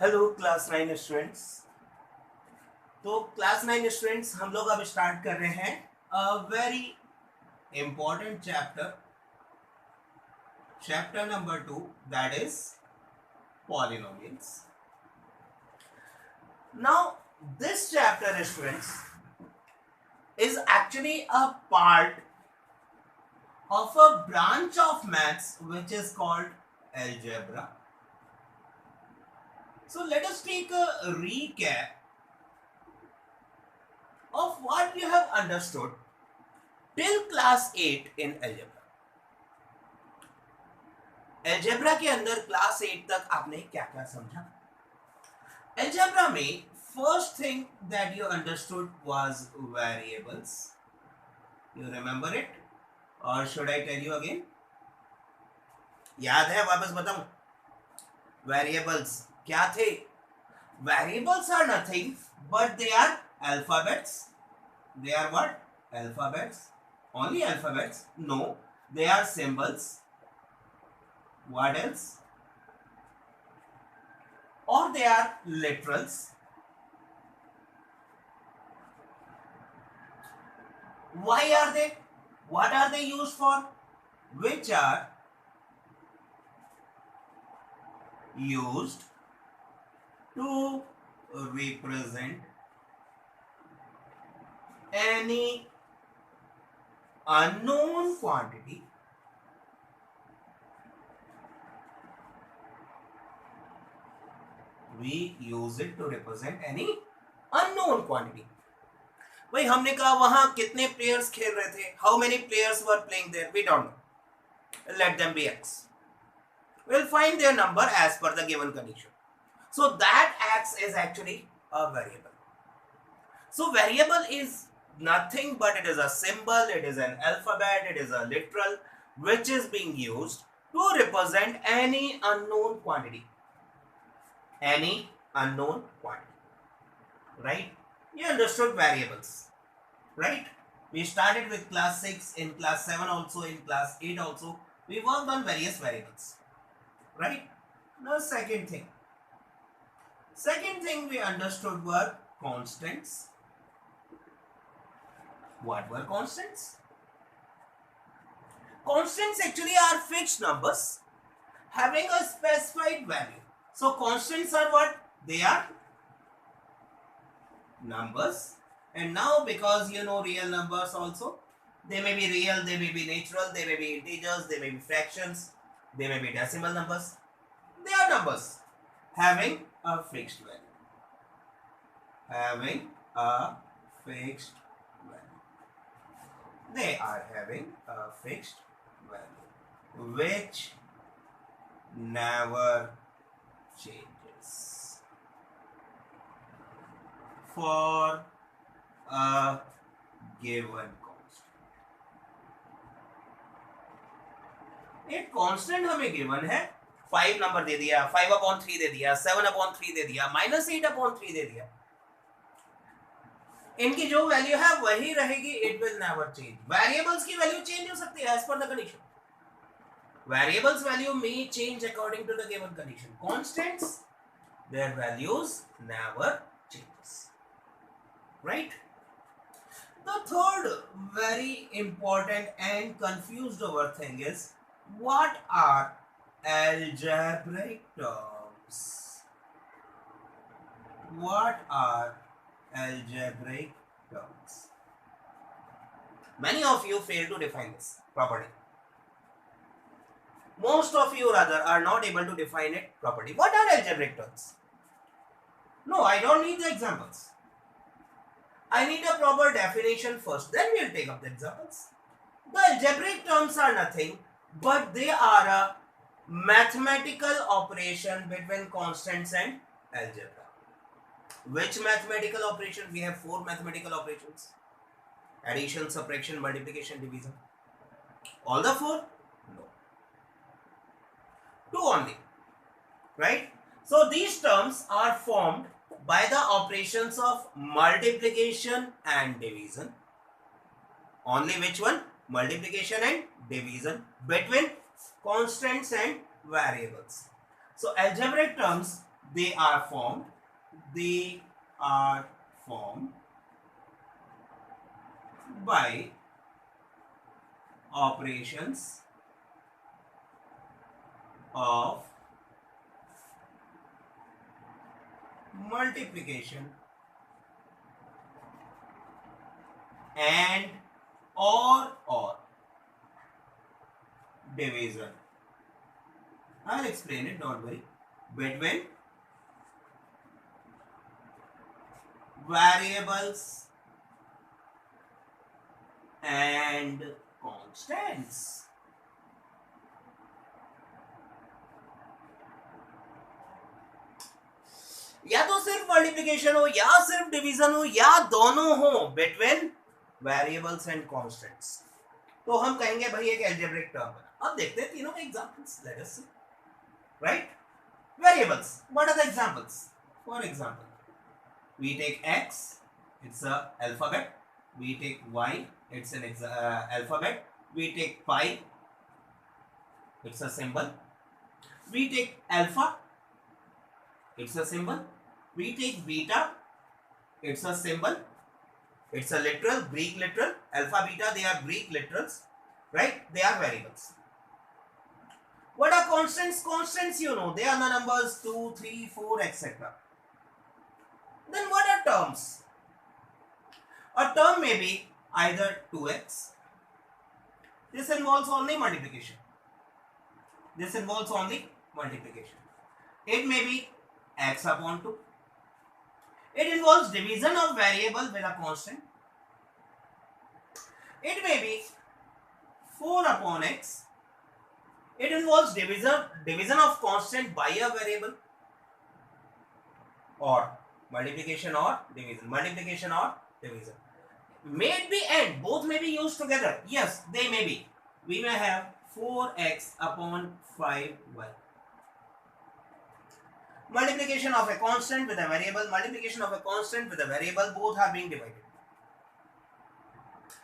Hello class 9 students. तो class 9 students हम लोग अब स्टार्ट कर रहे हैं a very important chapter number 2, that is polynomials. Now this chapter students is actually a part of a branch of maths which is called algebra. So let us take a recap of what you have understood till class 8 in algebra. Algebra के अंदर class 8 तक आपने क्या क्या समझा? Algebra में first thing that you understood was variables. You remember it or should I tell you again? याद है? वापस बताऊं? वेरिएबल्स क्या थे? Variables are nothing but they are alphabets. They are what? Alphabets. Only alphabets? No, they are symbols. What else? Or they are literals. Why are they? What are they used for? Which are used to represent any unknown quantity we use it to represent any unknown quantity. भाई हमने कहा वहां कितने players खेल रहे थे? How many players were playing there? We don't know. Let them be x. We'll find their number as per the given condition. So that x is actually a variable. So variable is nothing but it is a symbol, it is an alphabet, it is a literal which is being used to represent any unknown quantity. Any unknown quantity. Right? You understood variables. Right? We started with class 6, in class 7 also, in class 8 also. We worked on various variables. Right? Now second thing we understood were constants. What were constants? Constants actually are fixed numbers having a specified value. So constants are what? They are numbers. And now because you know real numbers also, they may be real, they may be natural, they may be integers, they may be fractions, they may be decimal numbers. They are numbers having a fixed value. Having a fixed value. They are having a fixed value which never changes for a given constant. एक constant हमें given है, 5 number दे दिया, 5/3 दे दिया, 7/3 दे दिया, -8/3 दे दिया. इनकी जो value है वही रहेगी. It will never change. Variables की वैल्यू चेंज हो सकती है as per the condition. Variables value may change according to the given condition. Constants, their values never changes. Right? The third very important and confused over thing is, what are algebraic terms? What are algebraic terms? Many of you fail to define this property. Most of you rather are not able to define it properly. What are algebraic terms? No, I don't need the examples. I need a proper definition first, then we'll take up the examples. The algebraic terms are nothing but they are a mathematical operation between constants and algebra. Which mathematical operation? We have 4 mathematical operations: addition, subtraction, multiplication, division. All the 4? No. 2 only. Right? So these terms are formed by the operations of multiplication and division. Only which one? Multiplication and division between constants and variables. So algebraic terms, they are formed by operations of multiplication and or division. I will explain it, don't worry. Between variables and constants. या तो सिर्फ multiplication हो या सिर्फ division हो या दोनों हो बिटवीन वेरिएबल्स एंड कांस्टेंट्स, तो हम कहेंगे भाई एक अलजेब्रिक टर्म बना। अब देखते हैं तीनों के examples. Let us see, right? Variables, what are the examples? For example, we take x, it's a alphabet, we take y, it's an alphabet, we take pi, it's a symbol, we take alpha, it's a symbol, we take beta, it's a symbol, it's a literal, Greek literal, alpha beta, they are Greek literals, right? They are variables. What are constants? Constants, you know, they are the numbers 2, 3, 4, etc. Then what are terms? A term may be either 2x, this involves only multiplication, this involves only multiplication. It may be x upon 2. It involves division of variable with a constant. It may be 4 upon x. It involves division of constant by a variable, or multiplication or division. Multiplication or division. May it be and both may be used together. Yes, they may be. We may have 4x upon 5y. Multiplication of a constant with a variable, multiplication of a constant with a variable, both are being divided.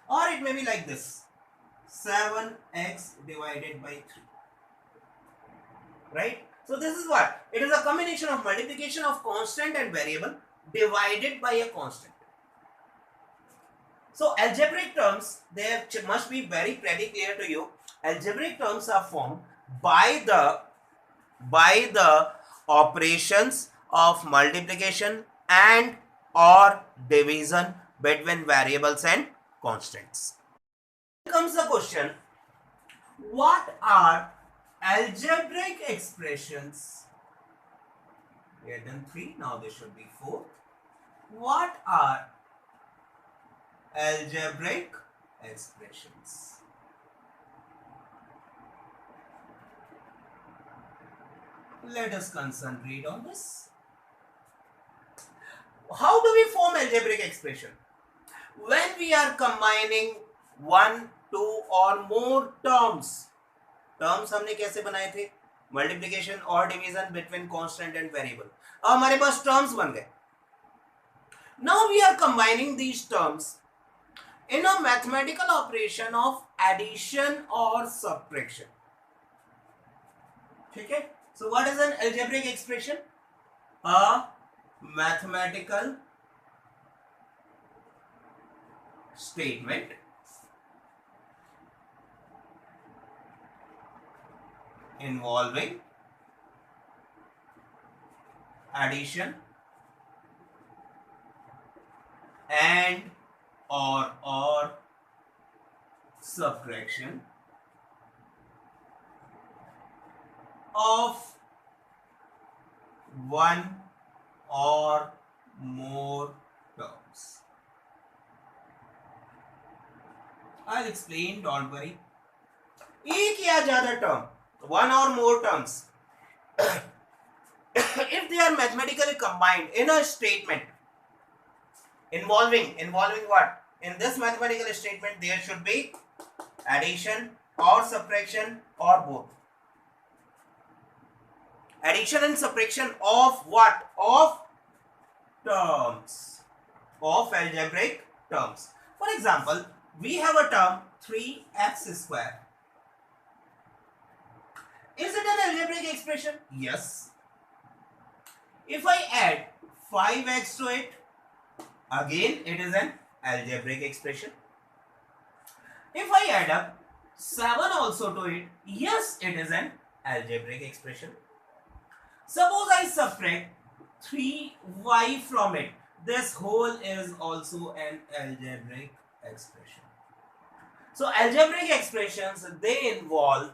Or it may be like this, 7x divided by 3. Right? So this is what? It is a combination of multiplication of constant and variable divided by a constant. So algebraic terms, they must be very pretty clear to you. Algebraic terms are formed by the operations of multiplication and or division between variables and constants. Here comes the question, what are algebraic expressions? We have done 3, now there should be 4. What are algebraic expressions? Let us concentrate on this. How do we form algebraic expression? When we are combining 1, 2 or more terms. Terms हमने कैसे बनाए थे? Multiplication or division between constant and variable. अब हमारे पास terms बन गए. Now we are combining these terms in a mathematical operation of addition or subtraction. ठीक है? So what is an algebraic expression? A mathematical statement involving addition and or subtraction of one or more terms. I'll explain, don't worry. एक या ज्यादा term, one or more terms, if they are mathematically combined in a statement involving what? In this mathematical statement there should be addition or subtraction or both. Addition and subtraction of what? Of terms, of algebraic terms. For example, we have a term 3x square. Is it an algebraic expression? Yes. If I add 5x to it, again it is an algebraic expression. If I add up 7 also to it, yes, it is an algebraic expression. Suppose I subtract 3y from it, this whole is also an algebraic expression. So algebraic expressions, they involve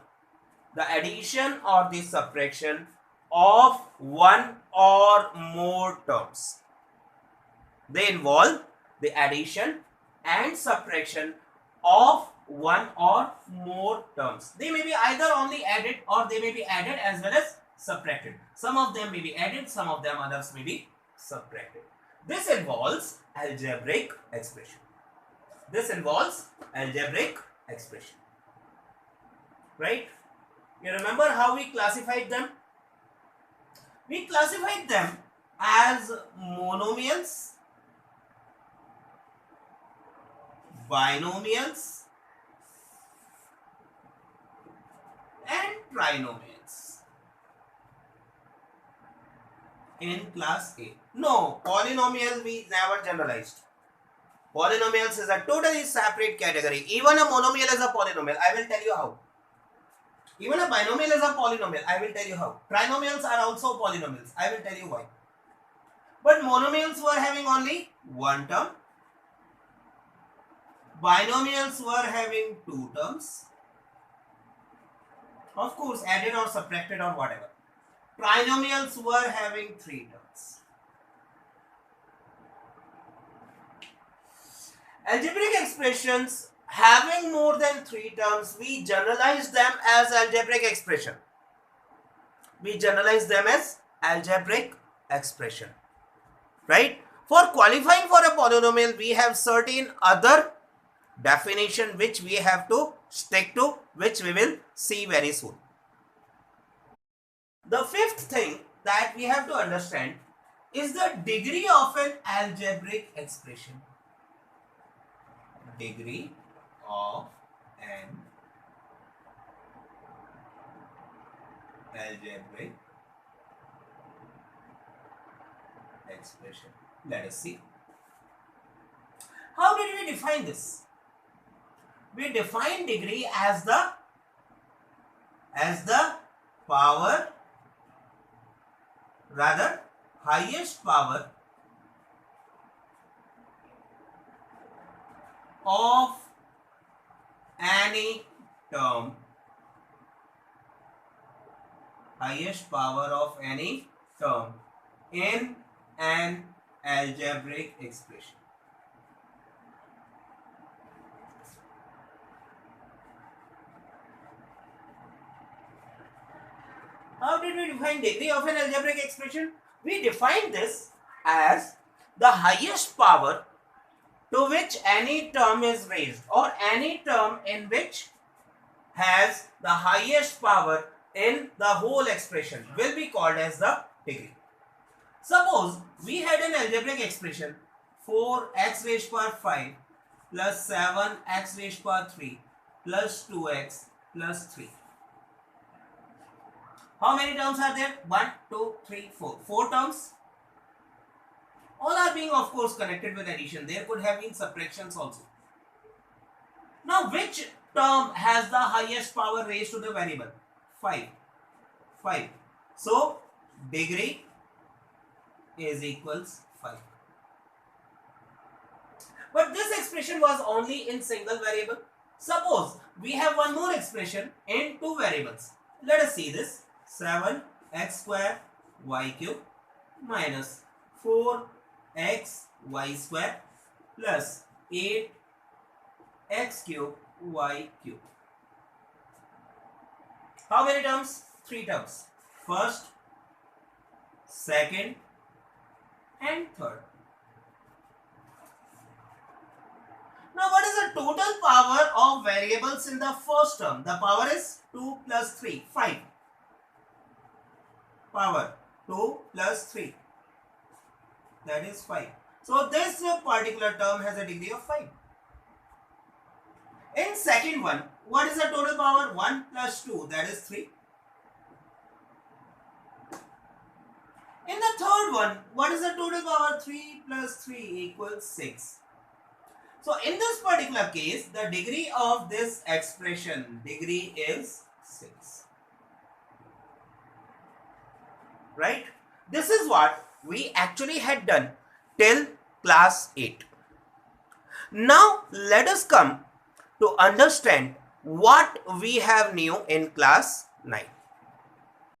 the addition or the subtraction of one or more terms. They involve the addition and subtraction of one or more terms. They may be either only added or they may be added as well as subtracted. Some of them may be added, some of them others may be subtracted. This involves algebraic expression. This involves algebraic expression. Right? You remember how we classified them? We classified them as monomials, binomials, and trinomials in class A. No, polynomial we never generalized. Polynomials is a totally separate category. Even a monomial is a polynomial. I will tell you how. Even a binomial is a polynomial. I will tell you how. Trinomials are also polynomials. I will tell you why. But monomials were having only one term. Binomials were having two terms. Of course, added or subtracted or whatever. Trinomials were having three terms. Algebraic expressions having more than three terms, we generalize them as algebraic expression. We generalize them as algebraic expression. Right? For qualifying for a polynomial, we have certain other definition which we have to stick to, which we will see very soon. The fifth thing that we have to understand is the degree of an algebraic expression. Degree of an algebraic expression. Let us see. How did we define this? We define degree as the power, rather highest power of any term, highest power of any term in an algebraic expression. How did we define degree of an algebraic expression? We define this as the highest power to which any term is raised, or any term in which has the highest power in the whole expression will be called as the degree. Suppose we had an algebraic expression 4x raised power 5 plus 7x raised power 3 plus 2x plus 3. How many terms are there? 1, 2, 3, 4. 4 terms. All are being, of course, connected with addition. There could have been subtractions also. Now, which term has the highest power raised to the variable? 5. 5. So, degree is equals 5. But this expression was only in single variable. Suppose we have one more expression in two variables. Let us see this. 7x square y cube minus 4x y square plus 8x cube y cube. How many terms? 3 terms. First, second, and third. Now, what is the total power of variables in the first term? The power is 2 plus 3, 5. Power 2 plus 3, that is 5. So this particular term has a degree of 5. In second one, what is the total power? 1 plus 2, that is 3. In the third 1. What is the 2 to the power 3 plus 3 equals 6. So in this particular case, the degree of this expression, degree is 6. Right? This is what we actually had done till class 8. Now let us come to understand what we have new in class 9.